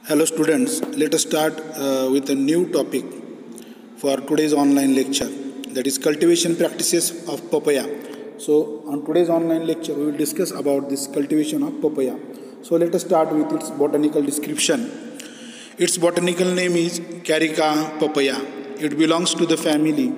Hello students, let us start with a new topic for today's online lecture, that is cultivation practices of papaya. So on today's online lecture we will discuss about this cultivation of papaya. So let us start with its botanical description. Its botanical name is Carica papaya. It belongs to the family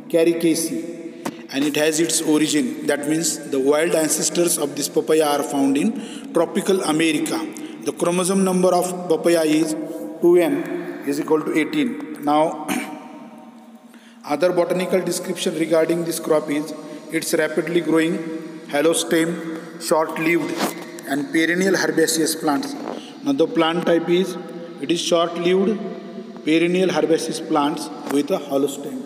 Caricaceae and it has its origin. That means the wild ancestors of this papaya are found in tropical America. The chromosome number of papaya is 2n is equal to 18. Now, other botanical description regarding this crop is it's rapidly growing, hollow stem, short-lived and perennial herbaceous plants. Now the plant type is, it is short-lived perennial herbaceous plants with a hollow stem.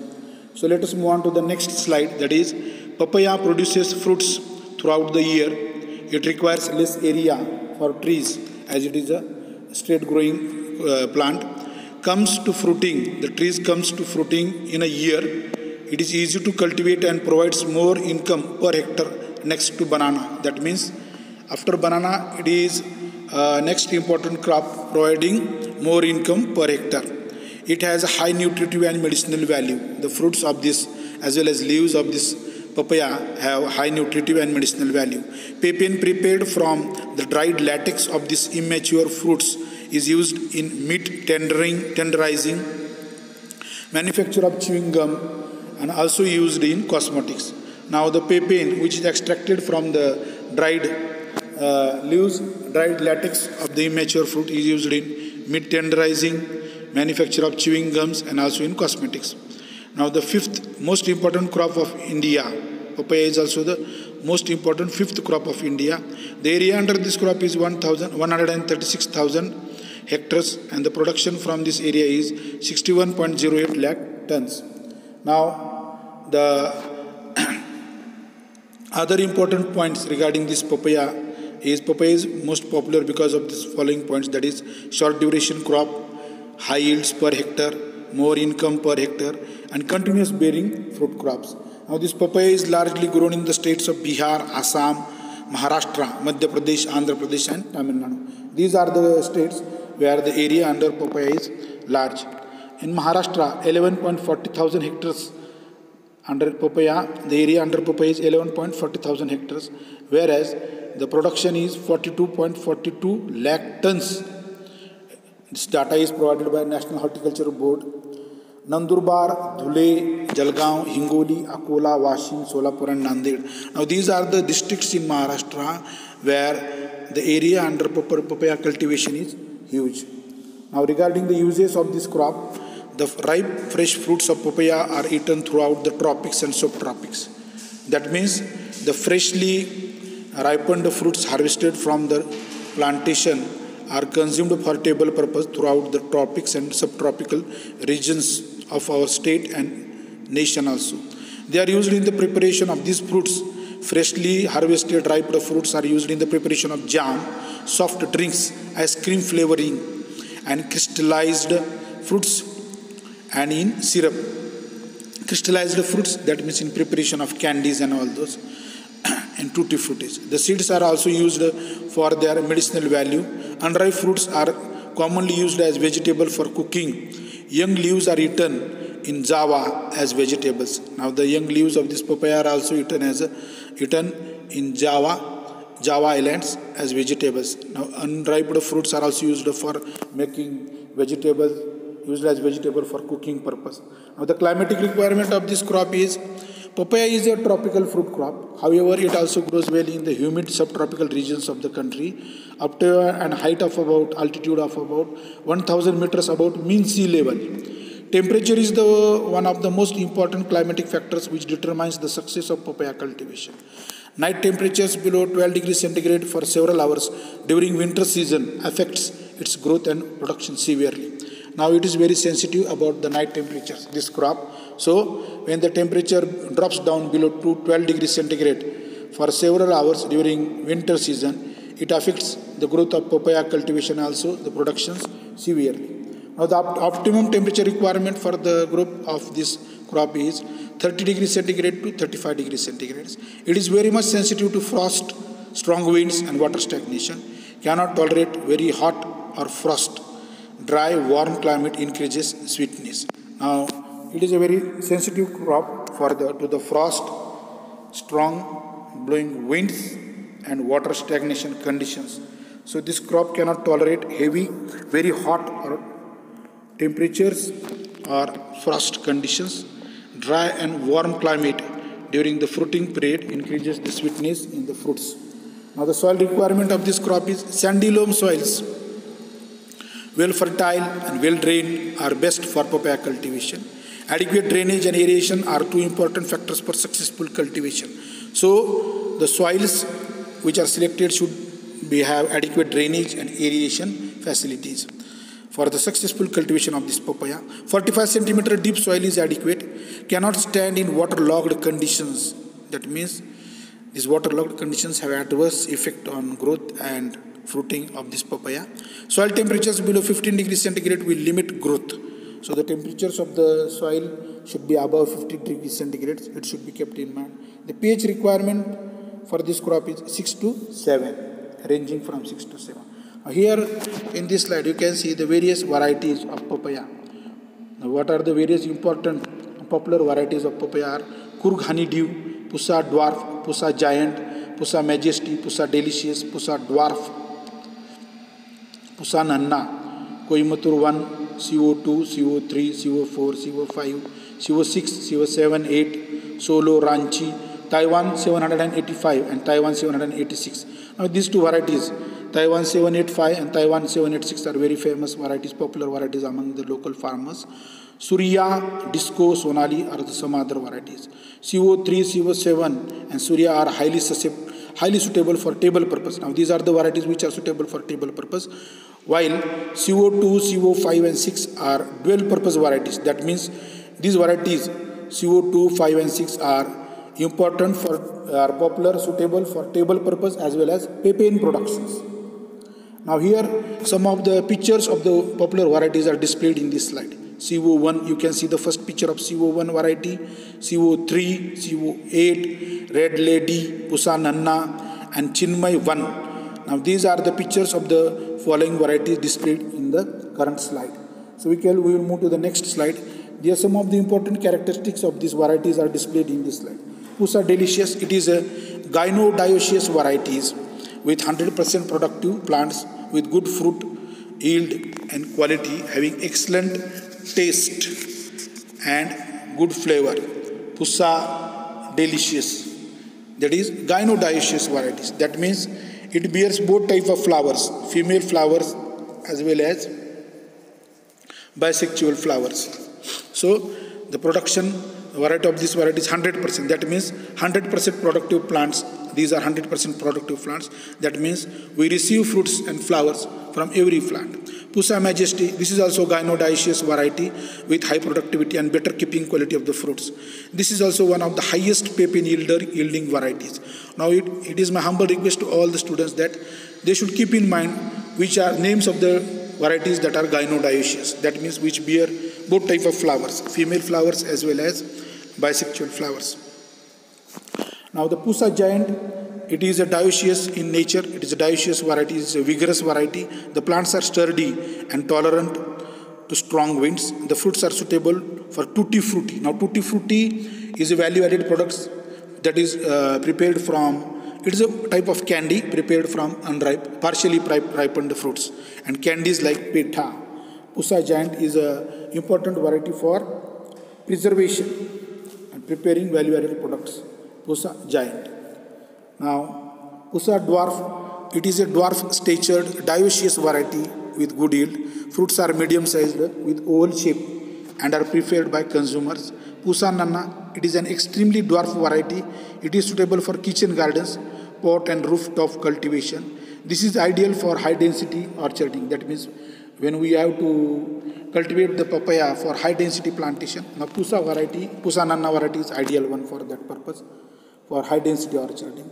So let us move on to the next slide, that is papaya produces fruits throughout the year. It requires less area for trees as it is a straight growing plant. Comes to fruiting, the trees comes to fruiting in a year. It is easy to cultivate and provides more income per hectare next to banana. That means after banana it is next important crop providing more income per hectare. It has a high nutritive and medicinal value. The fruits of this as well as leaves of this papaya have high nutritive and medicinal value. Papain prepared from the dried latex of these immature fruits is used in meat tenderizing, manufacture of chewing gum, and also used in cosmetics. Now the papain, which is extracted from the dried dried latex of the immature fruit, is used in meat tenderizing, manufacture of chewing gums, and also in cosmetics. Now the fifth most important crop of India, papaya is also the most important fifth crop of India. The area under this crop is 136,000 hectares and the production from this area is 61.08 lakh tons. Now the other important points regarding this papaya is most popular because of this following points, that is short duration crop, high yields per hectare, more income per hectare, and continuous bearing fruit crops. Now this papaya is largely grown in the states of Bihar, Assam, Maharashtra, Madhya Pradesh, Andhra Pradesh and Tamil Nadu. These are the states where the area under papaya is large. In Maharashtra, 11.40 thousand hectares under papaya, the area under papaya is 11.40 thousand hectares, whereas the production is 42.42 lakh tons. This data is provided by National Horticulture Board. Nandurbar, Dhule, Jalgaon, Hingoli, Akola, Washim, Solapur and Nanded. Now these are the districts in Maharashtra where the area under papaya cultivation is huge. Now regarding the uses of this crop, the ripe fresh fruits of papaya are eaten throughout the tropics and subtropics. That means the freshly ripened fruits harvested from the plantation are consumed for table purpose throughout the tropics and subtropical regions of our state and nation also. They are used in the preparation of these fruits. Freshly harvested ripe fruits are used in the preparation of jam, soft drinks, ice cream flavoring, and crystallized fruits and in syrup. Crystallized fruits, that means in preparation of candies and all those, and tutti fruttis. The seeds are also used for their medicinal value. Unripe fruits are commonly used as vegetable for cooking. Young leaves are eaten in Java as vegetables. Now the young leaves of this papaya are also eaten in Java Islands as vegetables. Now unripe fruits are also used for making vegetables, used as vegetable for cooking purpose. Now the climatic requirement of this crop is, papaya is a tropical fruit crop. However, it also grows well in the humid subtropical regions of the country up to an height of about altitude of about 1000 meters above mean sea level. Temperature is one of the most important climatic factors which determines the success of papaya cultivation. Night temperatures below 12 degrees centigrade for several hours during winter season affects its growth and production severely. Now it is very sensitive about the night temperatures, this crop. So when the temperature drops down below 12 degrees centigrade for several hours during winter season, it affects the growth of papaya cultivation also, the productions severely. Now the optimum temperature requirement for the group of this crop is 30 degrees centigrade to 35 degrees centigrade. It is very much sensitive to frost, strong winds and water stagnation. Cannot tolerate very hot or frost. Dry, warm climate increases sweetness. Now, it is a very sensitive crop to the frost, strong blowing winds, and water stagnation conditions. So this crop cannot tolerate heavy, very hot or temperatures or frost conditions. Dry and warm climate during the fruiting period increases the sweetness in the fruits. Now the soil requirement of this crop is sandy loam soils, well fertile and well drained are best for papaya cultivation. Adequate drainage and aeration are two important factors for successful cultivation. So the soils which are selected should have adequate drainage and aeration facilities for the successful cultivation of this papaya. 45 centimeter deep soil is adequate, cannot stand in waterlogged conditions. That means these waterlogged conditions have adverse effect on growth and fruiting of this papaya. Soil temperatures below 15 degrees centigrade will limit growth. So the temperatures of the soil should be above 50 degrees centigrade. It should be kept in mind. The pH requirement for this crop is 6 to 7, ranging from 6 to 7. Here in this slide you can see the various varieties of papaya. Now, what are the various important popular varieties of papaya are Coorg Honeydew, Pusa Dwarf, Pusa Giant, Pusa Majesty, Pusa Delicious, Pusa Dwarf, Pusa Nanna, Coimbatore 1, CO2, CO3, CO4, CO5, CO6, CO7, 8, Solo, Ranchi, Taiwan 785 and Taiwan 786. Now these two varieties, Taiwan 785 and Taiwan 786 are very famous varieties, popular varieties among the local farmers. Surya, Disco, Sonali are some other varieties. CO3, CO7 and Surya are highly suitable for table purpose. Now these are the varieties which are suitable for table purpose, while CO2, CO5 and 6 are dual purpose varieties. That means these varieties CO2, 5 and 6 are important are popular, suitable for table purpose as well as papain productions. Now here some of the pictures of the popular varieties are displayed in this slide. CO1, you can see the first picture of CO1 variety, CO3, CO8, Red Lady, Pusa Nanna and Chinmay 1. Now these are the pictures of the following varieties displayed in the current slide. So we will move to the next slide. There are some of the important characteristics of these varieties are displayed in this slide. Pusa Delicious, it is a gynodioecious varieties with 100% productive plants with good fruit yield and quality, having excellent taste and good flavor. Pusa Delicious, that is gynodioecious varieties. That means it bears both type of flowers, female flowers as well as bisexual flowers. So the production variety of this variety is 100%. That means 100% productive plants. These are 100% productive plants. That means we receive fruits and flowers from every plant. Pusa Majesty, this is also gynodioecious variety with high productivity and better keeping quality of the fruits. This is also one of the highest papain yielding varieties. Now it is my humble request to all the students that they should keep in mind which are names of the varieties that are gynodioecious. That means which bear both type of flowers, female flowers as well as bisexual flowers. Now the Pusa Giant, it is a dioecious in nature. It is a dioecious variety. It is a vigorous variety. The plants are sturdy and tolerant to strong winds. The fruits are suitable for tutti frutti. Now tutti frutti is a value-added product that is prepared from, it is a type of candy prepared from partially ripened fruits. And candies like petha. Pusa Giant is an important variety for preservation and preparing value-added products. Pusa Giant. Now, Pusa Dwarf, it is a dwarf statured dioecious variety with good yield. Fruits are medium sized with oval shape and are preferred by consumers. Pusa Nanna, it is an extremely dwarf variety. It is suitable for kitchen gardens, pot and rooftop cultivation. This is ideal for high density orcharding. That means when we have to cultivate the papaya for high density plantation, now Pusa Nanna variety is ideal one for that purpose, for high density orcharding.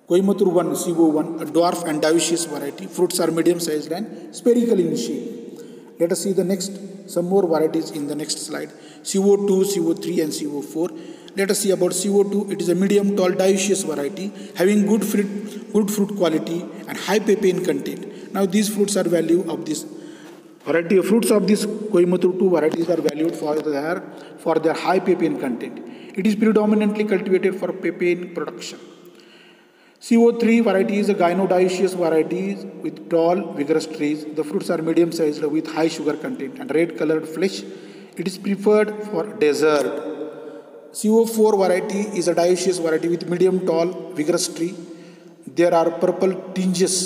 Coimbatore 1, CO1, a dwarf and dioecious variety. Fruits are medium sized and spherical in shape. Let us see the next, some more varieties in the next slide. CO2, CO3 and CO4. Let us see about CO2. It is a medium tall dioecious variety having good fruit quality and high papain content. Now these fruits are value of this Variety of fruits of this Coimbatore 2 varieties are valued for their high papain content. It is predominantly cultivated for papain production. CO3 variety is a gynodioecious variety with tall, vigorous trees. The fruits are medium sized with high sugar content and red colored flesh. It is preferred for dessert. CO4 variety is a dioecious variety with medium tall, vigorous tree. There are purple tinges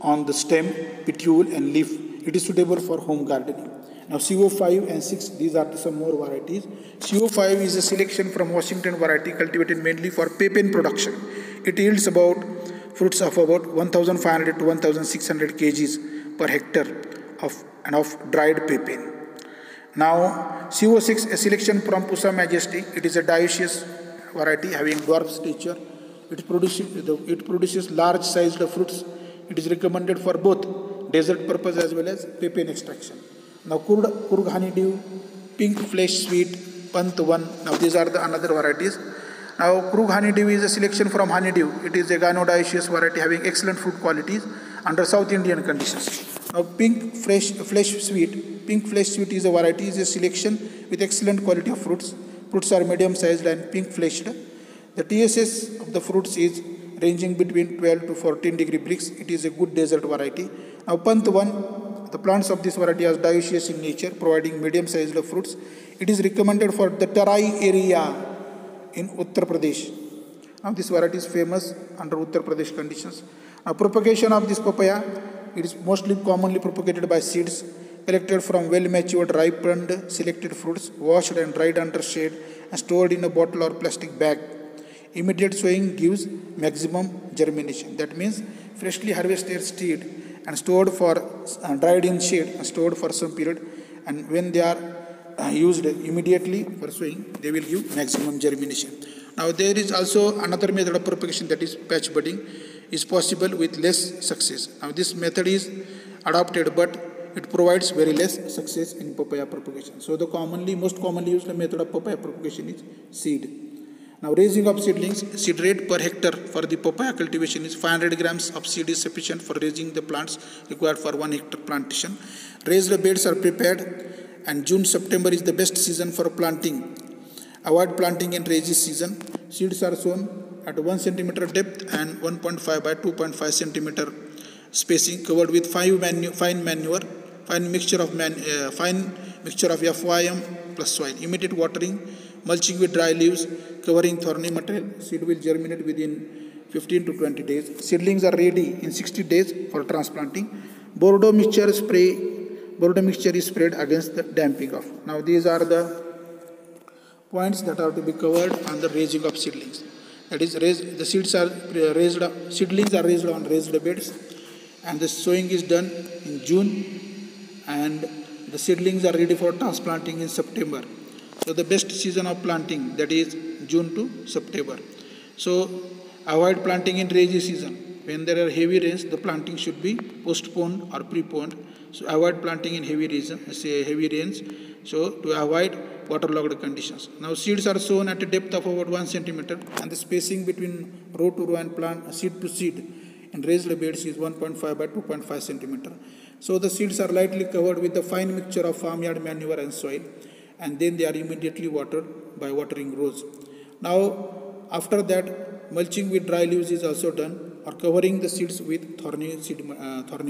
on the stem, petiole, and leaf. It is suitable for home gardening. Now CO5 and 6, these are some more varieties. CO5 is a selection from Washington variety cultivated mainly for papain production. It yields about fruits of about 1,500 to 1,600 kgs per hectare of dried papain. Now CO6, a selection from Pusa majesty. It is a dioecious variety having dwarf stature. It produces large sized fruits. It is recommended for both dessert purpose as well as papain extraction. Now Kurg honeydew, pink flesh sweet, Pant 1. Now these are the another varieties. Now Krug honeydew is a selection from honeydew. It is a gynodioecious variety having excellent fruit qualities under South Indian conditions. Now pink flesh sweet. Pink flesh sweet is a selection with excellent quality of fruits. Fruits are medium sized and pink fleshed. The TSS of the fruits is ranging between 12 to 14 degree Brix. It is a good desert variety. Now Pant 1, the plants of this variety are dioecious in nature, providing medium sized fruits. It is recommended for the Tarai area in Uttar Pradesh. Now this variety is famous under Uttar Pradesh conditions. Now propagation of this papaya, it is mostly commonly propagated by seeds collected from well matured, ripened, selected fruits, washed and dried under shade and stored in a bottle or plastic bag. Immediate sowing gives maximum germination. That means freshly harvested seed and stored for dried in shade and stored for some period, and when they are used immediately for sowing, they will give maximum germination. Now there is also another method of propagation, that is patch budding, is possible with less success. Now this method is adopted, but it provides very less success in papaya propagation. So the most commonly used method of papaya propagation is seed. Now raising of seedlings, seed rate per hectare for the papaya cultivation is 500 grams of seed is sufficient for raising the plants required for 1 hectare plantation. Raised beds are prepared, and June-September is the best season for planting. Avoid planting in rainy season. Seeds are sown at 1 centimeter depth and 1.5 by 2.5 centimeter spacing, covered with fine mixture of FYM plus soil. Immediate watering, mulching with dry leaves, covering thorny material. Seed will germinate within 15 to 20 days. Seedlings are ready in 60 days for transplanting. Bordeaux mixture is sprayed against the damping off. Now these are the points that are to be covered on the raising of seedlings. That is, seedlings are raised on raised beds, and the sowing is done in June, and the seedlings are ready for transplanting in September. So the best season of planting, that is June to September. So avoid planting in rainy season. When there are heavy rains, the planting should be postponed or preponed. So avoid planting in heavy rains. So to avoid waterlogged conditions. Now seeds are sown at a depth of about 1 centimeter, and the spacing between row to row and plant seed to seed in raised beds is 1.5 by 2.5 centimeter. So the seeds are lightly covered with the fine mixture of farmyard manure and soil, and then they are immediately watered by watering rows. Now after that, mulching with dry leaves is also done, or covering the seeds with thorny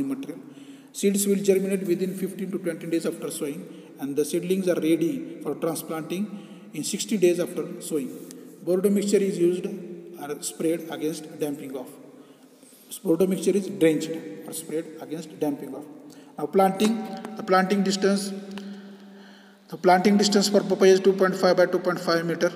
material. Seeds will germinate within 15 to 20 days after sowing, and the seedlings are ready for transplanting in 60 days after sowing. Bordeaux mixture is used or sprayed against damping off. Bordeaux mixture is drenched or sprayed against damping off. Now the planting distance for papaya is 2.5 by 2.5 meter.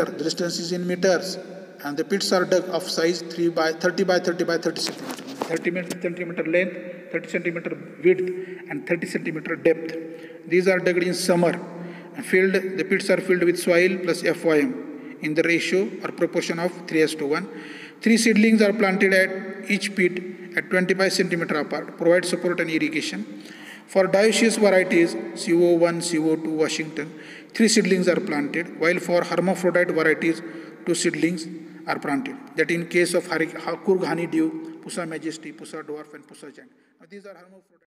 The distance is in meters, and the pits are dug of size 30 by 30 by 30 centimeter. 30 centimeter length, 30 centimeter width, and 30 centimeter depth. These are dug in summer and filled. The pits are filled with soil plus FYM in the ratio or proportion of 3:1. 3 seedlings are planted at each pit at 25 centimeter apart. Provide support and irrigation. For dioecious varieties, CO1, CO2, Washington, 3 seedlings are planted, while for hermaphrodite varieties, 2 seedlings are planted. That in case of Kurg honeydew, Pusa majesty, Pusa dwarf, and Pusa giant. Now these are hermaphrodite.